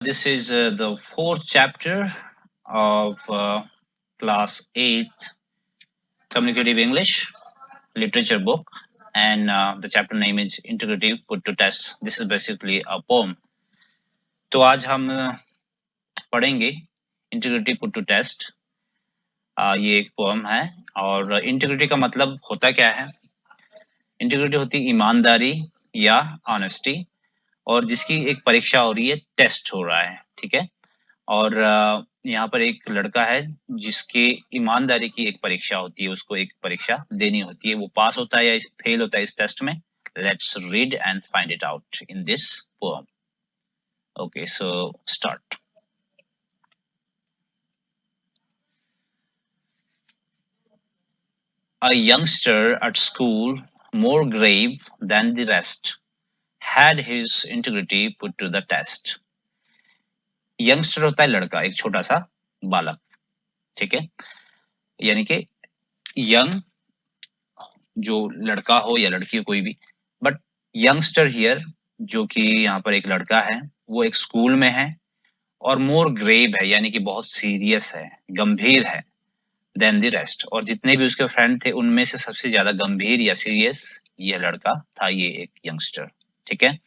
This is the fourth chapter of class 8 communicative English literature book, and the chapter name is Integrity Put to Test. This is basically a poem. तो आज हम पढ़ेंगे integrity put to test. ये एक poem है और integrity का मतलब होता क्या है? इंटीग्रिटी होती ईमानदारी या ऑनेस्टी, और जिसकी एक परीक्षा हो रही है, टेस्ट हो रहा है, ठीक है। और यहाँ पर एक लड़का है जिसकी ईमानदारी की एक परीक्षा होती है, उसको एक परीक्षा देनी होती है। वो पास होता है या फेल होता है इस टेस्ट में। Let's read and find it out in this poem. Okay, so start. A youngster at school, more grave than the rest, had his integrity put to the test. Youngster होता है लड़का, एक छोटा सा बालक, ठीक है। यानी कि यंग जो लड़का हो या लड़की हो कोई भी, बट यंगस्टर हियर जो कि यहाँ पर एक लड़का है, वो एक स्कूल में है और मोर ग्रेव है, यानी कि बहुत सीरियस है, गंभीर है, देन द रेस्ट। और जितने भी उसके फ्रेंड थे उनमें से सबसे ज्यादा गंभीर या सीरियस ये लड़का था, ये एक यंगस्टर, ठीक है।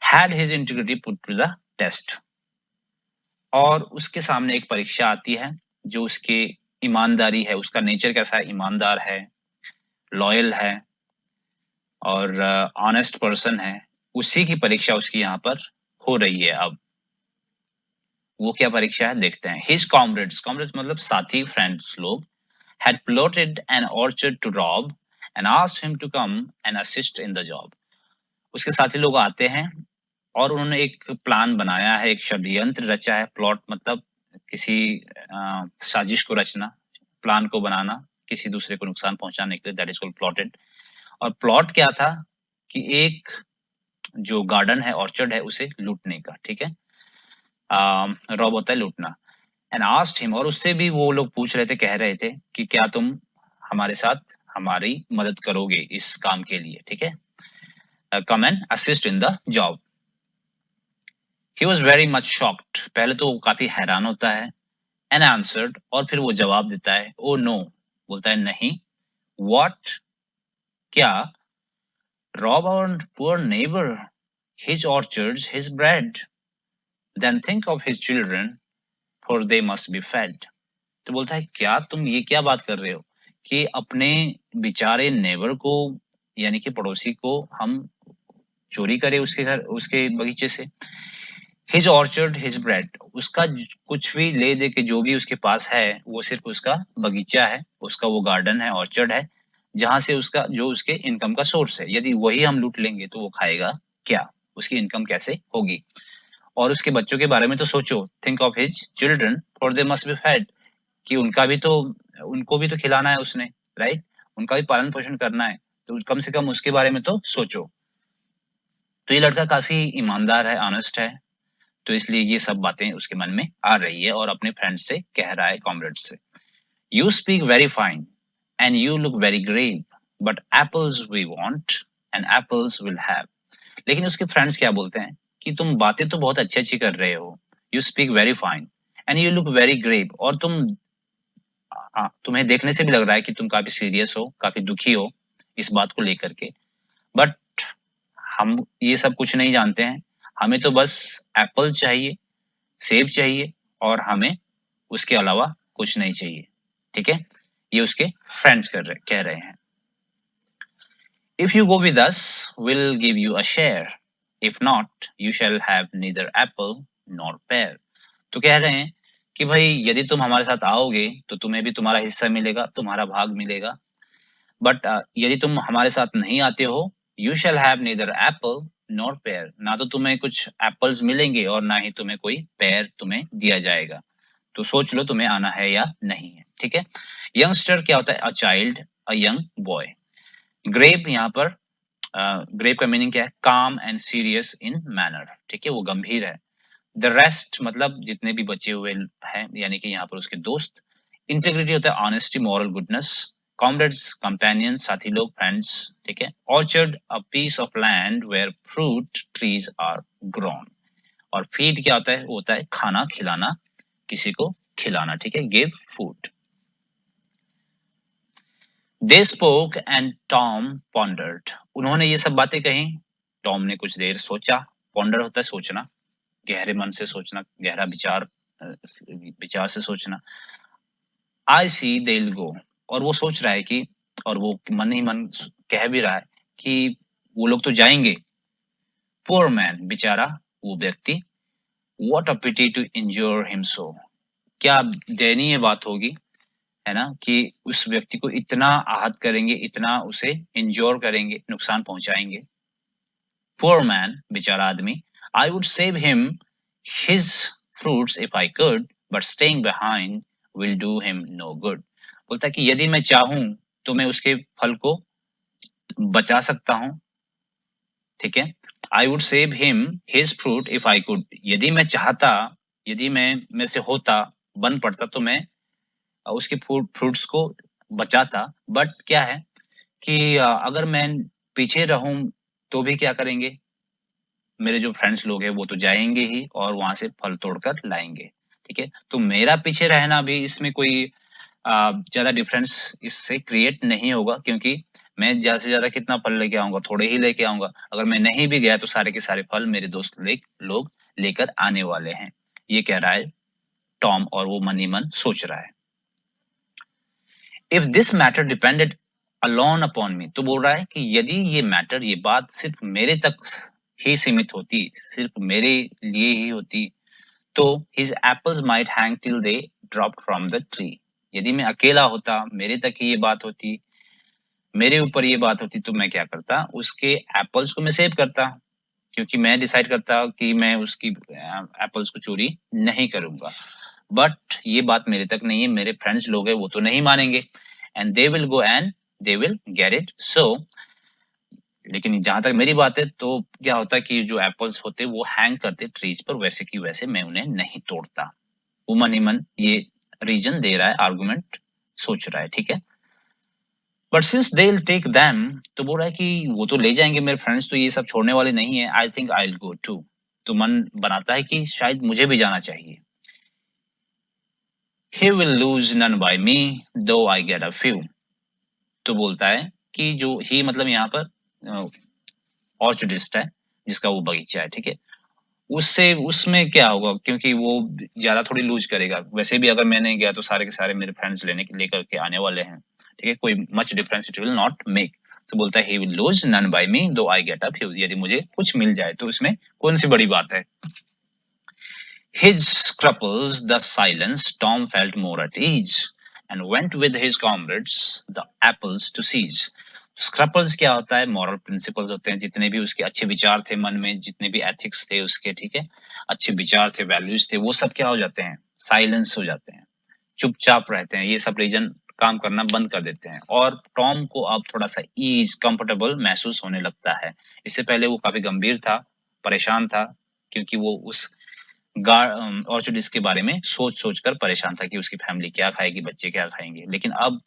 Had his integrity put to the test, और उसके सामने एक परीक्षा आती है जो उसकी ईमानदारी है, उसका नेचर कैसा है, ईमानदार है, लॉयल है और ऑनेस्ट पर्सन है। उसी की परीक्षा उसकी यहाँ पर हो रही है। अब वो क्या परीक्षा है देखते हैं। हिज कॉमरेड्स, कॉमरेड्स मतलब साथी, फ्रेंड्स लोग, had plotted an orchard to rob and asked him to come and assist in the job. उसके साथी लोग आते हैं और उन्होंने एक प्लान बनाया है, एक षड्यंत्र रचा है। प्लॉट मतलब किसी साजिश को रचना, प्लान को बनाना, किसी दूसरे को नुकसान पहुंचाने के लिए, दैट इज कॉल्ड प्लॉटेड। और प्लॉट क्या था कि एक जो गार्डन है, ऑर्चर्ड है, उसे लूटने का, ठीक है। रॉब होता है लूटना। एंड आस्क्ड हिम, और उससे भी वो लोग पूछ रहे थे, कह रहे थे कि क्या तुम हमारे साथ हमारी मदद करोगे इस काम के लिए, ठीक है। Come and assist in the job. He was very much shocked, पहले तो वो काफी हैरान होता है। एंड आंसर्ड, और फिर वो जवाब देता है, ओ नो, बोलता है नहीं। व्हाट, क्या? Rob our poor neighbour, his orchards, his bread, then think of his children, for they must be fed. तो बोलता है क्या तुम ये क्या बात कर रहे हो कि अपने बेचारे नेबर को, यानी कि पड़ोसी को, हम चोरी करें उसके घर, उसके बगीचे से। हिज ऑर्चर्ड हिज ब्रेड, उसका कुछ भी ले दे के जो भी उसके पास है वो सिर्फ उसका बगीचा है, उसका वो गार्डन है, ऑर्चर्ड है, जहां से उसका जो उसके इनकम का सोर्स है। यदि वही हम लूट लेंगे तो वो खाएगा क्या, उसकी इनकम कैसे होगी। और उसके बच्चों के बारे में तो सोचो, think of his children for they must be fade, कि उनका भी तो, उनको भी तो खिलाना है उसने, राइट, उनका भी पालन पोषण करना है, तो कम से कम उसके बारे में तो सोचो। तो ये लड़का काफी ईमानदार है, ऑनेस्ट है, तो इसलिए ये सब बातें उसके मन में आ रही है और अपने फ्रेंड से कह रहा है, कॉमरेड से। You speak very fine and you look very grave, but apples we want and apples will have. लेकिन उसके फ्रेंड्स क्या बोलते हैं कि तुम बातें तो बहुत अच्छी अच्छी कर रहे हो, you speak very fine and you look very grave, और तुम्हें देखने से भी लग रहा है कि तुम काफी सीरियस हो, काफी दुखी हो इस बात को लेकर के। बट हम ये सब कुछ नहीं जानते हैं, हमें तो बस एप्पल चाहिए, सेब चाहिए, और हमें उसके अलावा कुछ नहीं चाहिए, ठीक है। ये उसके फ्रेंड्स कह रहे हैं। If you go with us will give you a share, if not you shall have neither Apple nor pair. तो कह रहे हैं कि भाई यदि तुम हमारे साथ आओगे तो तुम्हें भी तुम्हारा हिस्सा मिलेगा, तुम्हारा भाग मिलेगा। बट यदि तुम हमारे साथ नहीं आते हो, you shall have neither Apple nor pair, ना तो तुम्हें कुछ एप्पल्स मिलेंगे और ना ही तुम्हें कोई पेयर तुम्हें दिया जाएगा। तो सोच लो तुम्हें आना है या नहीं है, ठीक है। यंगस्टर क्या होता है? A child, a young boy. Grave यहाँ पर, ग्रेव का मीनिंग क्या है? काम एंड सीरियस इन मैनर, ठीक है, वो गंभीर है। द रेस्ट मतलब जितने भी बचे हुए हैं, यानी कि यहाँ पर उसके दोस्त। इंटीग्रिटी होता है honesty, moral goodness. Comrades, companion, साथी लोग, फ्रेंड्स, ठीक है। Orchard, a piece of land where fruit trees are grown. और फीड क्या होता है? वो होता है खाना खिलाना, किसी को खिलाना, ठीक है, give food. They spoke and Tom pondered, उन्होंने ये सब बातें कही, टॉम ने कुछ देर सोचा, पॉन्डर होता है सोचना, गहरे मन से सोचना, गहरा विचार, विचार से सोचना। आई सी दे विल गो, और वो सोच रहा है कि, और वो मन ही मन कह भी रहा है कि वो लोग तो जाएंगे। पुअर मैन, बेचारा वो व्यक्ति, what a pity to injure him so, क्या दयनीय बात होगी, है ना, कि उस व्यक्ति को इतना आहत करेंगे, इतना उसे इंज्योर करेंगे, नुकसान पहुंचाएंगे। पुअर मैन, बेचारा आदमी, I would save him his fruits if I could, but staying behind will do him no good. बोलता है कि यदि मैं चाहूं तो मैं उसके फल को बचा सकता हूं, ठीक है। आई would save him his fruit if I could, यदि मैं चाहता, यदि मैं से होता, बन पड़ता, तो मैं उसके फ्रूट्स को बचाता। बट क्या है कि अगर मैं पीछे रहूं तो भी क्या करेंगे, मेरे जो फ्रेंड्स लोग हैं वो तो जाएंगे ही और वहां से फल तोड़कर लाएंगे, ठीक है। तो मेरा पीछे रहना भी इसमें कोई ज्यादा डिफरेंस इससे क्रिएट नहीं होगा, क्योंकि मैं ज्यादा से ज्यादा कितना फल लेके आऊंगा, थोड़े ही लेके आऊंगा। अगर मैं नहीं भी गया तो सारे के सारे फल मेरे दोस्त लोग लेकर आने वाले हैं, ये कह रहा है टॉम, और वो मन ही मन सोच रहा है। If this matter depended alone upon मी, तो बोल रहा है कि यदि ये मैटर, ये बात सिर्फ मेरे तक ही सीमित होती, सिर्फ मेरे लिए ही होती, तो his apples might hang till they dropped from the tree, यदि मैं अकेला होता, मेरे तक ही ये बात होती, मेरे ऊपर ये बात होती, तो मैं क्या करता, उसके एप्पल्स को मैं सेव करता, क्योंकि मैं डिसाइड करता कि मैं उसकी एप्पल्स को चोरी नहीं करूंगा। बट ये बात मेरे तक नहीं है, मेरे फ्रेंड्स लोग हैं वो तो नहीं मानेंगे, and they will go and they will get it. So लेकिन जहां तक मेरी बात है, तो क्या होता है कि जो एप्पल्स होते वो हैंग करते ट्रीज पर, वैसे की वैसे मैं उन्हें नहीं तोड़ता। वो मन ही मन ये रीजन दे रहा है, आर्गुमेंट सोच रहा है, ठीक है। But since they will take them, तो बोल रहा है कि वो तो ले जाएंगे मेरे फ्रेंड्स, तो ये सब छोड़ने वाले नहीं है, I think I will go too, तो मन बनाता है कि शायद मुझे भी जाना चाहिए। He will lose none by me though I get a few, तो बोलता है कि जो ही मतलब यहाँ पर ऑर्चर्डिस्ट है, जिसका वो बगीचा है, ठीक है, उससे उसमें क्या होगा, क्योंकि वो ज्यादा थोड़ी लूज करेगा, वैसे भी अगर मैं नहीं गया तो सारे के सारे मेरे फ्रेंड्स लेकर के आने वाले हैं, ठीक है, कोई much difference it will not make. तो बोलता है he will lose none by me though I get a few, यदि मुझे कुछ मिल जाए तो इसमें कौन सी बड़ी बात है। His scruples thus silenced, Tom felt more at ease and went with his comrades the apples to seize. स्क्रपल्स क्या होता है, मॉरल प्रिंसिपल्स होते हैं, जितने भी उसके अच्छे विचार थे मन में, जितने भी एथिक्स थे उसके, ठीक है, अच्छे विचार थे, वैल्यूज थे, वो सब क्या हो जाते हैं, साइलेंस हो जाते हैं, चुपचाप रहते हैं, ये सब रीजन काम करना बंद कर देते हैं, और टॉम को अब थोड़ा सा ईज, कंफर्टेबल महसूस होने लगता है। इससे पहले वो काफी गंभीर था, परेशान था, क्योंकि वो उस ऑर्चिड्स के बारे में सोच-सोच कर परेशान था कि उसकी फैमिली क्या खाएगी, बच्चे क्या खाएँगे। लेकिन अब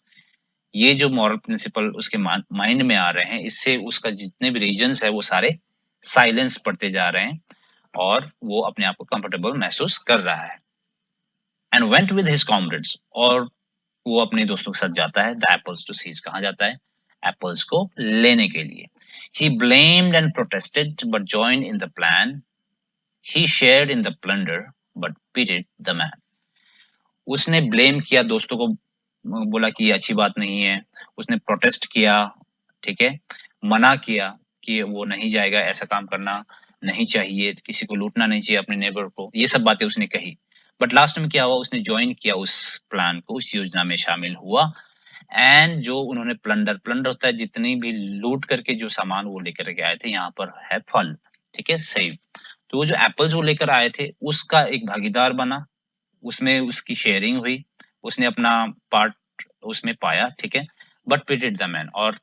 ये जो मॉरल प्रिंसिपल उसके माइंड में आ रहे हैं, इससे उसका जितने भी रीजन्स है वो सारे साइलेंस पड़ते जा रहे हैं, और वो अपने आप को कंफर्टेबल महसूस कर रहा है। And went with his comrades, और वो अपने दोस्तों के साथ जाता है, द एप्पल्स टू सीज, कहाँ जाता है, एप्पल्स को लेने के लिए। He blamed and protested but joined in the plan, he shared in the plunder but pitied the man. उसने ब्लेम किया दोस्तों को, बोला कि ये अच्छी बात नहीं है, उसने प्रोटेस्ट किया, ठीक है, मना किया कि वो नहीं जाएगा, ऐसा काम करना नहीं चाहिए, किसी को लूटना नहीं चाहिए अपने नेबर को, ये सब बातें उसने कही। बट लास्ट में क्या हुआ, उसने ज्वाइन किया उस प्लान को, उस योजना में शामिल हुआ, एंड जो उन्होंने प्लंडर, प्लंडर होता है जितनी भी लूट करके जो सामान वो लेकर के आए थे, यहाँ पर है फल, ठीक है, सही। तो वो जो एप्पल्स वो लेकर आए थे उसका एक भागीदार बना, उसमें उसकी शेयरिंग हुई, उसने अपना पार्ट उसमें पाया, ठीक है, बट पिटेड द मैन, और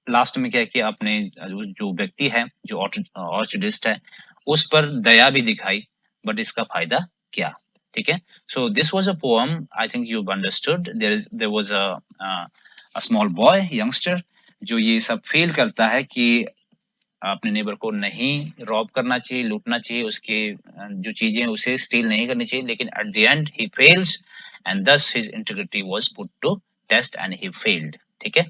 लास्ट में क्या किया, अपने जो व्यक्ति है, जो ऑर्चिडिस्ट है, उस पर दया भी दिखाई, बट इसका फायदा क्या, ठीक है। So this was a poem, I think you understood. There was a small boy, youngster, जो ये सब फील करता है कि अपने नेबर को नहीं रॉब करना चाहिए, लूटना चाहिए, उसके जो चीजें उसे स्टील नहीं करनी चाहिए, लेकिन at the end he fails and thus his integrity was put to test and he failed. ठीक है,